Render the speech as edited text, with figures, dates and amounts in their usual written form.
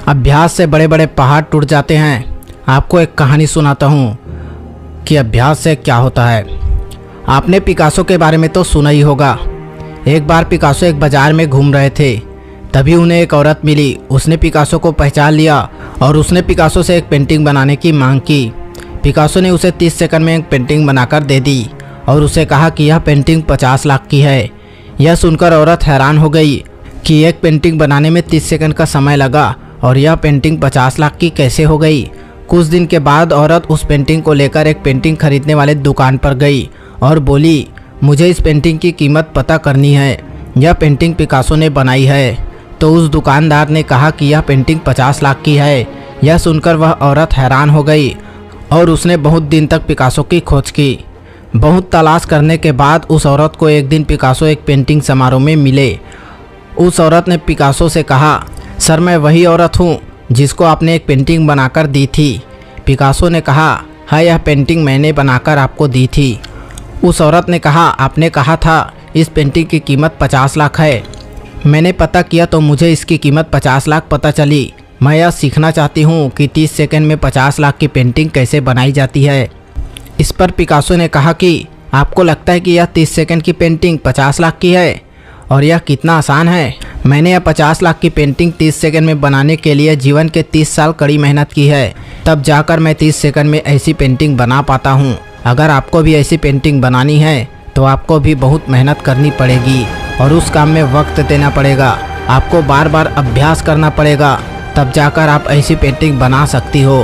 अभ्यास से बड़े बड़े पहाड़ टूट जाते हैं। आपको एक कहानी सुनाता हूँ कि अभ्यास से क्या होता है। आपने पिकासो के बारे में तो सुना ही होगा। एक बार पिकासो एक बाजार में घूम रहे थे, तभी उन्हें एक औरत मिली। उसने पिकासो को पहचान लिया और उसने पिकासो से एक पेंटिंग बनाने की मांग की। पिकासो ने उसे 30 सेकंड में एक पेंटिंग बनाकर दे दी और उसे कहा कि यह पेंटिंग 50 लाख की है। यह सुनकर औरत हैरान हो गई कि एक पेंटिंग बनाने में 30 सेकंड का समय लगा और यह पेंटिंग 50 लाख की कैसे हो गई। कुछ दिन के बाद औरत उस पेंटिंग को लेकर एक पेंटिंग खरीदने वाले दुकान पर गई और बोली, मुझे इस पेंटिंग की कीमत पता करनी है। यह पेंटिंग पिकासो ने बनाई है। तो उस दुकानदार ने कहा कि यह पेंटिंग 50 लाख की है। यह सुनकर वह औरत हैरान हो गई और उसने बहुत दिन तक पिकासो की खोज की। बहुत तलाश करने के बाद उस औरत को एक दिन पिकासो एक पेंटिंग समारोह में मिले। उस औरत ने पिकासो से कहा, सर मैं वही औरत हूँ जिसको आपने एक पेंटिंग बनाकर दी थी। पिकासो ने कहा, हाँ यह पेंटिंग मैंने बनाकर आपको दी थी। उस औरत ने कहा, आपने कहा था इस पेंटिंग की कीमत 50 लाख है। मैंने पता किया तो मुझे इसकी कीमत 50 लाख पता चली। मैं यह सीखना चाहती हूँ कि 30 सेकंड में 50 लाख की पेंटिंग कैसे बनाई जाती है। इस पर पिकासो ने कहा कि आपको लगता है कि यह 30 सेकंड की पेंटिंग 50 लाख की है और यह कितना आसान है। मैंने यह 50 लाख की पेंटिंग 30 सेकंड में बनाने के लिए जीवन के 30 साल कड़ी मेहनत की है, तब जाकर मैं 30 सेकंड में ऐसी पेंटिंग बना पाता हूँ। अगर आपको भी ऐसी पेंटिंग बनानी है तो आपको भी बहुत मेहनत करनी पड़ेगी और उस काम में वक्त देना पड़ेगा। आपको बार बार अभ्यास करना पड़ेगा, तब जाकर आप ऐसी पेंटिंग बना सकती हो।